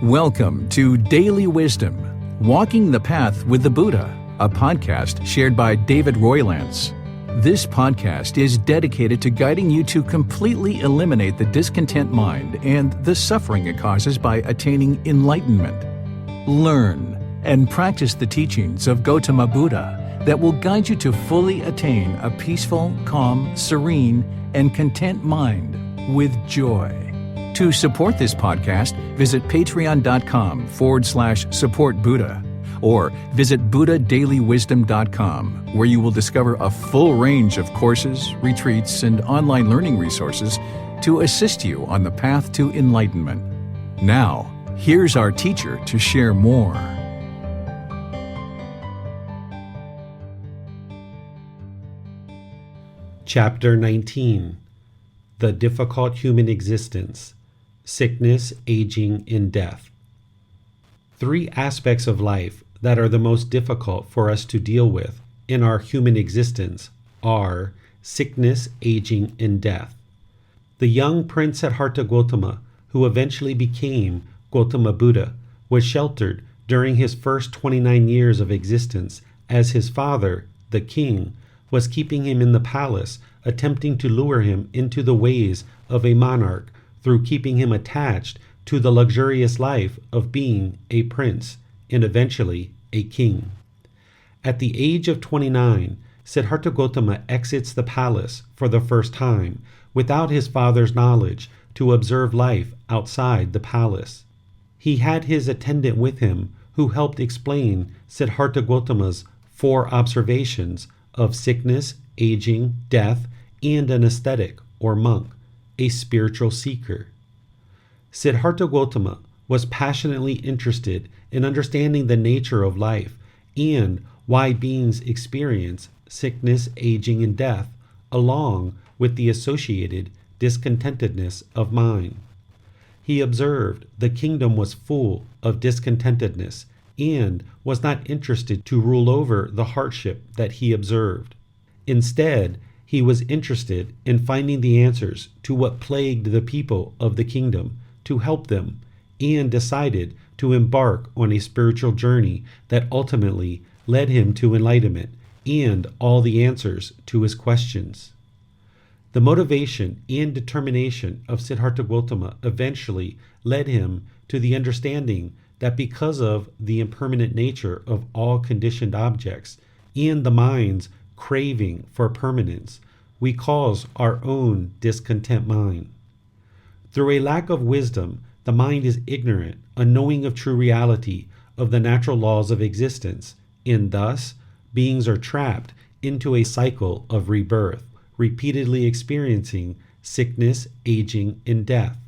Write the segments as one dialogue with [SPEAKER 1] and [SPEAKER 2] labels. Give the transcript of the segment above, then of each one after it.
[SPEAKER 1] Welcome to Daily Wisdom, Walking the Path with the Buddha, a podcast shared by David Roylance. This podcast is dedicated to guiding you to completely eliminate the discontent mind and the suffering it causes by attaining enlightenment. Learn and practice the teachings of Gotama Buddha that will guide you to fully attain a peaceful, calm, serene, and content mind with joy. To support this podcast, visit patreon.com/support Buddha or visit buddhadailywisdom.com, where you will discover a full range of courses, retreats, and online learning resources to assist you on the path to enlightenment. Now, here's our teacher to share more.
[SPEAKER 2] Chapter 19. The Difficult Human Existence: Sickness, Aging, and Death. Three aspects of life that are the most difficult for us to deal with in our human existence are sickness, aging, and death. The young prince Siddhartha Gautama, who eventually became Gotama Buddha, was sheltered during his first 29 years of existence as his father, the king, was keeping him in the palace, attempting to lure him into the ways of a monarch through keeping him attached to the luxurious life of being a prince and eventually a king. At the age of 29, Siddhartha Gautama exits the palace for the first time without his father's knowledge to observe life outside the palace. He had his attendant with him who helped explain Siddhartha Gautama's 4 observations of sickness, aging, death, and an ascetic or monk, a spiritual seeker. Siddhartha Gautama was passionately interested in understanding the nature of life and why beings experience sickness, aging, and death, along with the associated discontentedness of mind. He observed the kingdom was full of discontentedness and was not interested to rule over the hardship that he observed. Instead, he was interested in finding the answers to what plagued the people of the kingdom, to help them, and decided to embark on a spiritual journey that ultimately led him to enlightenment and all the answers to his questions. The motivation and determination of Siddhartha Gautama eventually led him to the understanding that because of the impermanent nature of all conditioned objects and the mind's craving for permanence, we cause our own discontent mind. Through a lack of wisdom, the mind is ignorant, unknowing of true reality of the natural laws of existence, and thus beings are trapped into a cycle of rebirth, repeatedly experiencing sickness, aging, and death.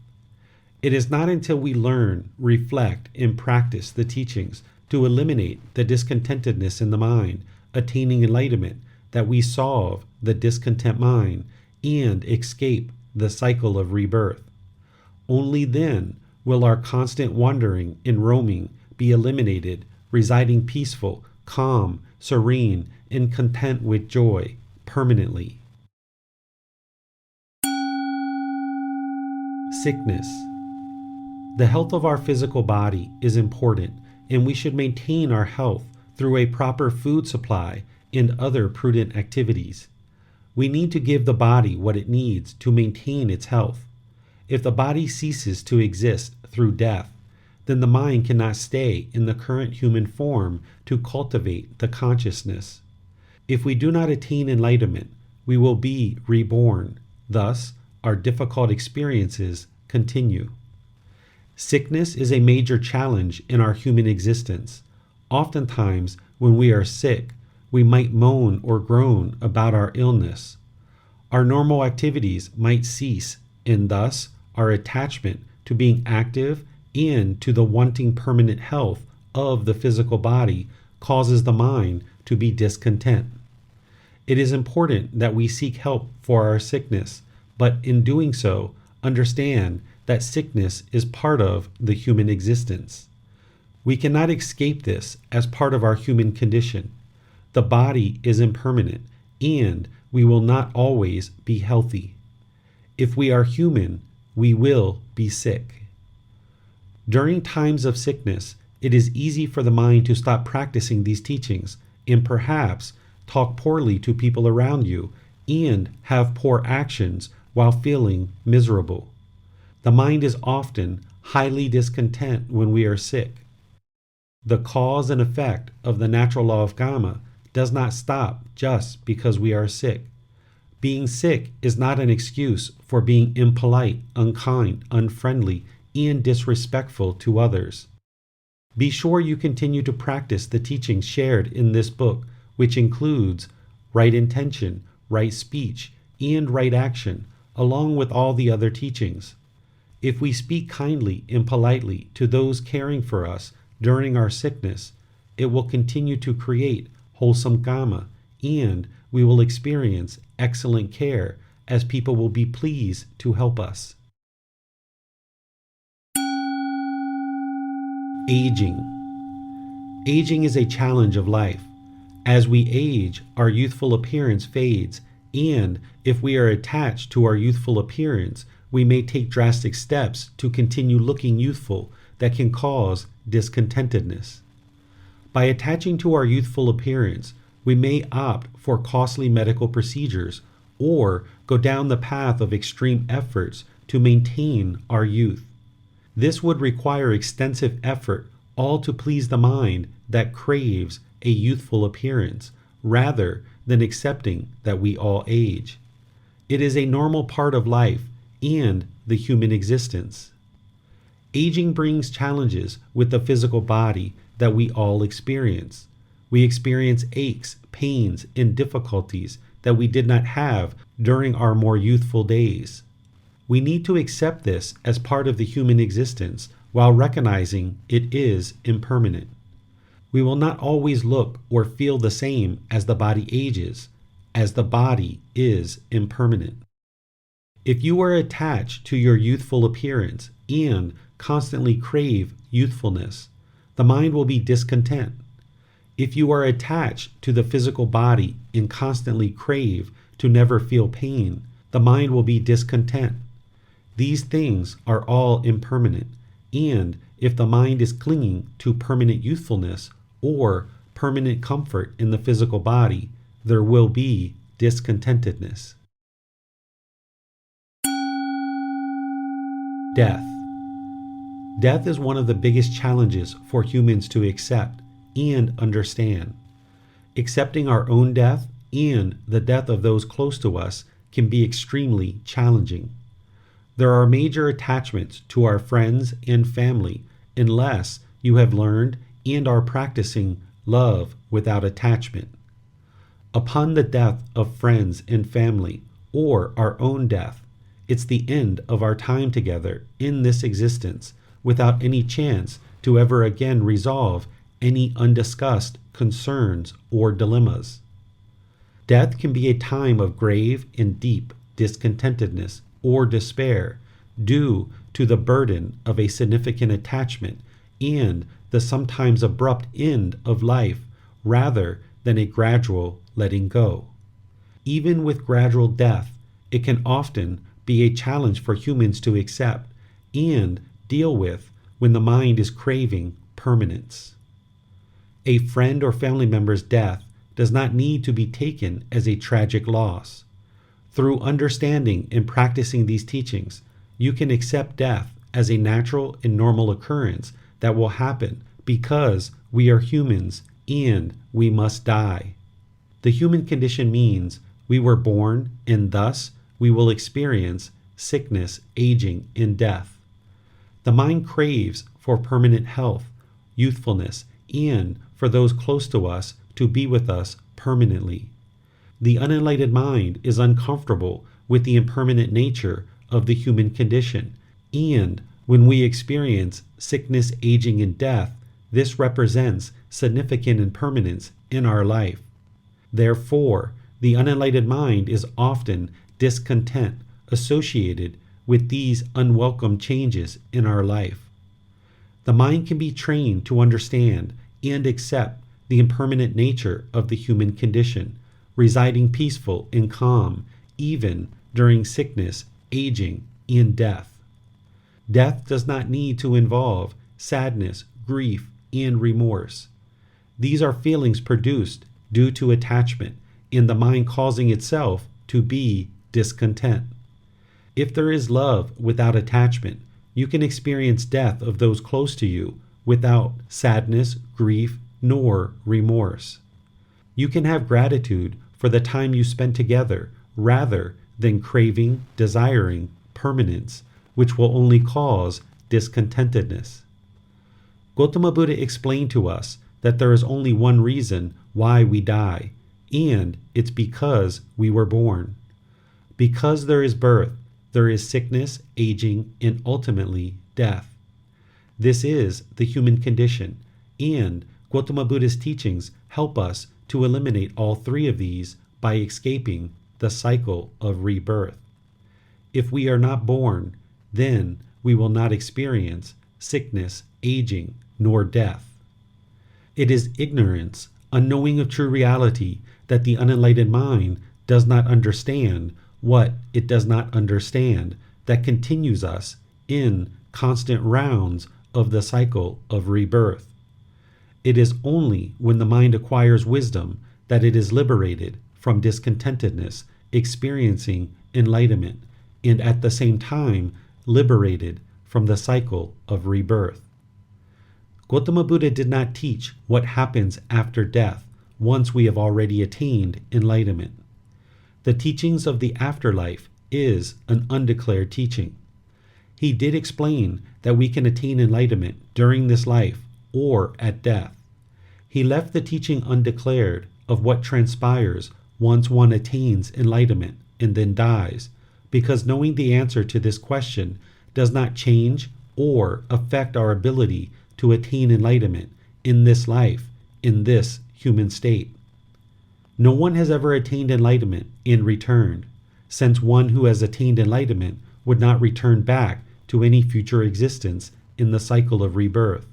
[SPEAKER 2] It is not until we learn, reflect, and practice the teachings to eliminate the discontentedness in the mind, attaining enlightenment, that we solve the discontent mind and escape the cycle of rebirth. Only then will our constant wandering and roaming be eliminated, residing peaceful, calm, serene, and content with joy permanently. Sickness. The health of our physical body is important, and we should maintain our health through a proper food supply and other prudent activities. We need to give the body what it needs to maintain its health. If the body ceases to exist through death, then the mind cannot stay in the current human form to cultivate the consciousness. If we do not attain enlightenment, we will be reborn. Thus, our difficult experiences continue. Sickness is a major challenge in our human existence. Oftentimes, when we are sick, we might moan or groan about our illness. Our normal activities might cease, and thus our attachment to being active and to the wanting permanent health of the physical body causes the mind to be discontent. It is important that we seek help for our sickness, but in doing so, understand that sickness is part of the human existence. We cannot escape this as part of our human condition. The body is impermanent, and we will not always be healthy. If we are human, we will be sick. During times of sickness, it is easy for the mind to stop practicing these teachings and perhaps talk poorly to people around you and have poor actions while feeling miserable. The mind is often highly discontent when we are sick. The cause and effect of the natural law of karma does not stop just because we are sick. Being sick is not an excuse for being impolite, unkind, unfriendly, and disrespectful to others. Be sure you continue to practice the teachings shared in this book, which includes right intention, right speech, and right action, along with all the other teachings. If we speak kindly and politely to those caring for us during our sickness, it will continue to create wholesome karma, and we will experience excellent care as people will be pleased to help us. Aging. Aging is a challenge of life. As we age, our youthful appearance fades, and if we are attached to our youthful appearance, we may take drastic steps to continue looking youthful that can cause discontentedness. By attaching to our youthful appearance, we may opt for costly medical procedures or go down the path of extreme efforts to maintain our youth. This would require extensive effort, all to please the mind that craves a youthful appearance, rather than accepting that we all age. It is a normal part of life and the human existence. Aging brings challenges with the physical body that we all experience. We experience aches, pains, and difficulties that we did not have during our more youthful days. We need to accept this as part of the human existence while recognizing it is impermanent. We will not always look or feel the same as the body ages, as the body is impermanent. If you are attached to your youthful appearance and constantly crave youthfulness, the mind will be discontent. If you are attached to the physical body and constantly crave to never feel pain, the mind will be discontent. These things are all impermanent, and if the mind is clinging to permanent youthfulness or permanent comfort in the physical body, there will be discontentedness. Death. Death is one of the biggest challenges for humans to accept and understand. Accepting our own death and the death of those close to us can be extremely challenging. There are major attachments to our friends and family unless you have learned and are practicing love without attachment. Upon the death of friends and family, or our own death, it's the end of our time together in this existence without any chance to ever again resolve any undiscussed concerns or dilemmas. Death can be a time of grave and deep discontentedness or despair due to the burden of a significant attachment and the sometimes abrupt end of life rather than a gradual letting go. Even with gradual death, it can often be a challenge for humans to accept and deal with when the mind is craving permanence. A friend or family member's death does not need to be taken as a tragic loss. Through understanding and practicing these teachings, you can accept death as a natural and normal occurrence that will happen because we are humans and we must die. The human condition means we were born and thus we will experience sickness, aging, and death. The mind craves for permanent health, youthfulness, and for those close to us to be with us permanently. The unenlightened mind is uncomfortable with the impermanent nature of the human condition, and when we experience sickness, aging, and death, this represents significant impermanence in our life. Therefore, the unenlightened mind is often discontent associated with these unwelcome changes in our life. The mind can be trained to understand and accept the impermanent nature of the human condition, residing peaceful and calm even during sickness, aging, and death. Death does not need to involve sadness, grief, and remorse. These are feelings produced due to attachment in the mind causing itself to be discontent. If there is love without attachment, you can experience death of those close to you without sadness, grief, nor remorse. You can have gratitude for the time you spent together rather than craving, desiring permanence, which will only cause discontentedness. Gotama Buddha explained to us that there is only one reason why we die, and it's because we were born. Because there is birth, there is sickness, aging, and ultimately death. This is the human condition, and Gotama Buddha's teachings help us to eliminate all three of these by escaping the cycle of rebirth. If we are not born, then we will not experience sickness, aging, nor death. It is ignorance, unknowing of true reality, that the unenlightened mind does not understand what it does not understand, that continues us in constant rounds of the cycle of rebirth. It is only when the mind acquires wisdom that it is liberated from discontentedness, experiencing enlightenment, and at the same time liberated from the cycle of rebirth. Gotama Buddha did not teach what happens after death once we have already attained enlightenment. The teachings of the afterlife is an undeclared teaching. He did explain that we can attain enlightenment during this life or at death. He left the teaching undeclared of what transpires once one attains enlightenment and then dies, because knowing the answer to this question does not change or affect our ability to attain enlightenment in this life, in this human state. No one has ever attained enlightenment and returned, since one who has attained enlightenment would not return back to any future existence in the cycle of rebirth.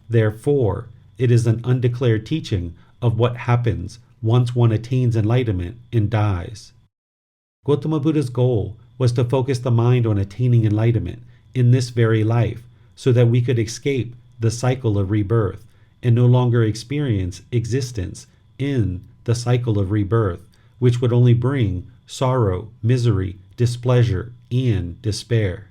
[SPEAKER 2] Therefore, it is an undeclared teaching of what happens once one attains enlightenment and dies. Gotama Buddha's goal was to focus the mind on attaining enlightenment in this very life so that we could escape the cycle of rebirth and no longer experience existence in the cycle of rebirth, which would only bring sorrow, misery, displeasure, and despair.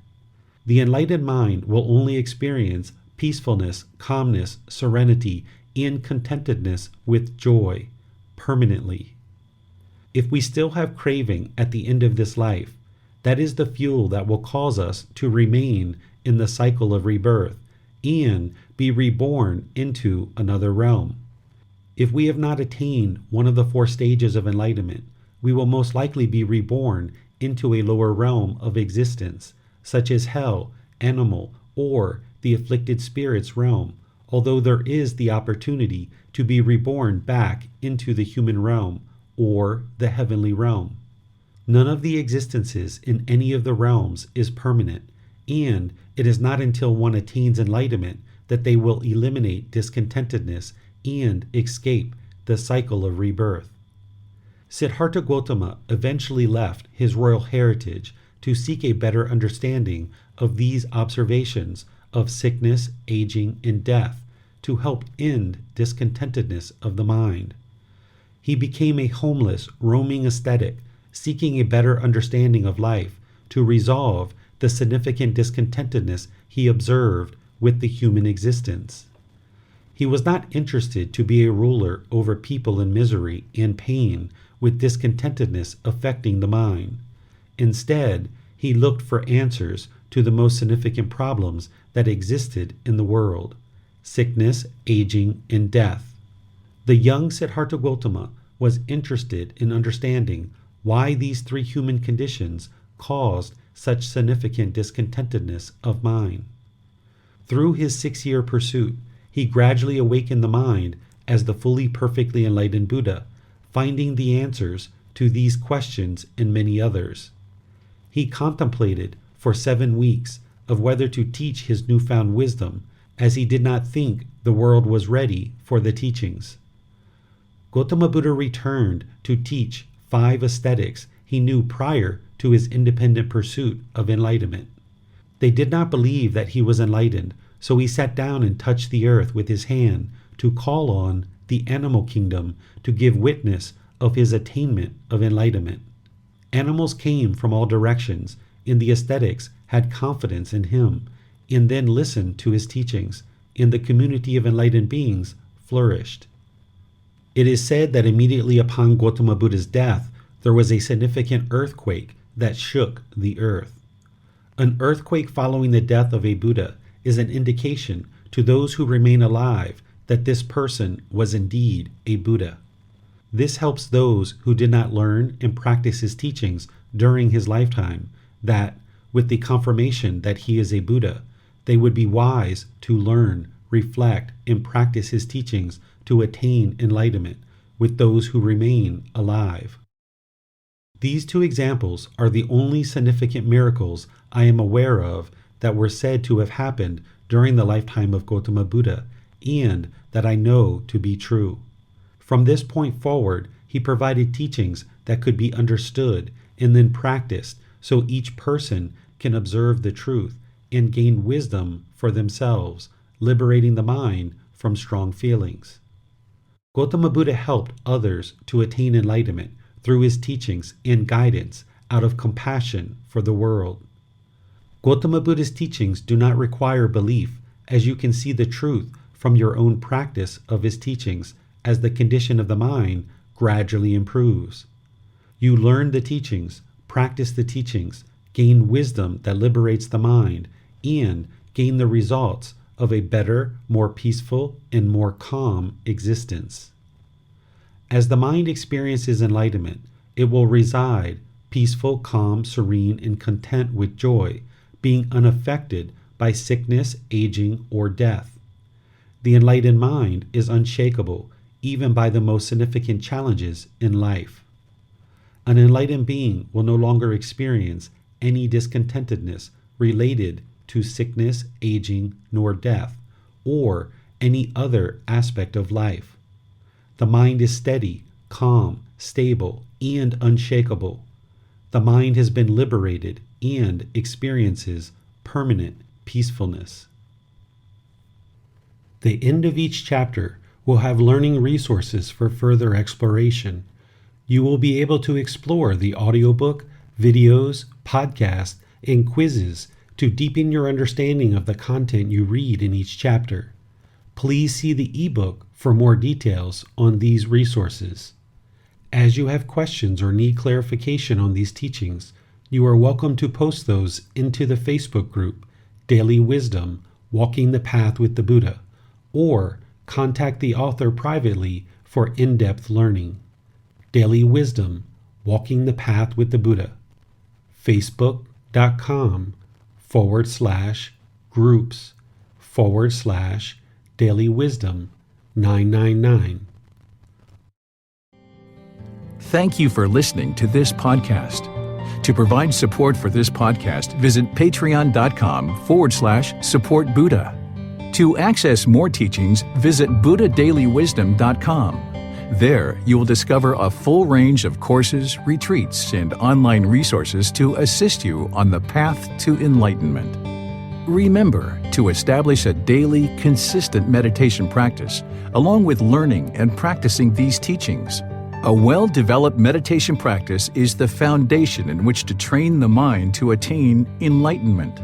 [SPEAKER 2] The enlightened mind will only experience peacefulness, calmness, serenity, and contentedness with joy permanently. If we still have craving at the end of this life, that is the fuel that will cause us to remain in the cycle of rebirth and be reborn into another realm. If we have not attained one of the 4 stages of enlightenment, we will most likely be reborn into a lower realm of existence, such as hell, animal, or the afflicted spirits realm, although there is the opportunity to be reborn back into the human realm or the heavenly realm. None of the existences in any of the realms is permanent, and it is not until one attains enlightenment that they will eliminate discontentedness and escape the cycle of rebirth. Siddhartha Gautama eventually left his royal heritage to seek a better understanding of these observations of sickness, aging, and death to help end discontentedness of the mind. He became a homeless, roaming ascetic, seeking a better understanding of life to resolve the significant discontentedness he observed with the human existence. He was not interested to be a ruler over people in misery and pain with discontentedness affecting the mind. Instead, he looked for answers to the most significant problems that existed in the world: sickness, aging, and death. The young Siddhartha Gautama was interested in understanding why these 3 human conditions caused such significant discontentedness of mind. Through his 6-year pursuit, he gradually awakened the mind as the fully perfectly enlightened Buddha, finding the answers to these questions and many others. He contemplated for 7 weeks of whether to teach his newfound wisdom, as he did not think the world was ready for the teachings. Gotama Buddha returned to teach 5 ascetics he knew prior to his independent pursuit of enlightenment. They did not believe that he was enlightened, So he sat down and touched the earth with his hand to call on the animal kingdom to give witness of his attainment of enlightenment. Animals came from all directions, and the ascetics had confidence in him, and then listened to his teachings, and the community of enlightened beings flourished. It is said that immediately upon Gotama Buddha's death, there was a significant earthquake that shook the earth. An earthquake following the death of a Buddha is an indication to those who remain alive that this person was indeed a Buddha. This helps those who did not learn and practice his teachings during his lifetime, that, with the confirmation that he is a Buddha, they would be wise to learn, reflect, and practice his teachings to attain enlightenment with those who remain alive. These two examples are the only significant miracles I am aware of that were said to have happened during the lifetime of Gotama Buddha, and that I know to be true. From this point forward, he provided teachings that could be understood and then practiced so each person can observe the truth and gain wisdom for themselves, liberating the mind from strong feelings. Gotama Buddha helped others to attain enlightenment through his teachings and guidance out of compassion for the world. Gotama Buddha's teachings do not require belief, as you can see the truth from your own practice of his teachings as the condition of the mind gradually improves. You learn the teachings, practice the teachings, gain wisdom that liberates the mind, and gain the results of a better, more peaceful, and more calm existence. As the mind experiences enlightenment, it will reside peaceful, calm, serene, and content with joy, being unaffected by sickness, aging, or death. The enlightened mind is unshakable, even by the most significant challenges in life. An enlightened being will no longer experience any discontentedness related to sickness, aging, nor death, or any other aspect of life. The mind is steady, calm, stable, and unshakable. The mind has been liberated and experiences permanent peacefulness. The end of each chapter will have learning resources for further exploration. You will be able to explore the audiobook, videos, podcasts, and quizzes to deepen your understanding of the content you read in each chapter. Please see the ebook for more details on these resources. As you have questions or need clarification on these teachings, you are welcome to post those into the Facebook group, Daily Wisdom, Walking the Path with the Buddha, or contact the author privately for in-depth learning. Daily Wisdom, Walking the Path with the Buddha. Facebook.com/groups/Daily Wisdom 999.
[SPEAKER 1] Thank you for listening to this podcast. To provide support for this podcast, visit patreon.com/support Buddha. To access more teachings, visit buddhadailywisdom.com. There, you will discover a full range of courses, retreats, and online resources to assist you on the path to enlightenment. Remember to establish a daily, consistent meditation practice, along with learning and practicing these teachings. A well-developed meditation practice is the foundation in which to train the mind to attain enlightenment.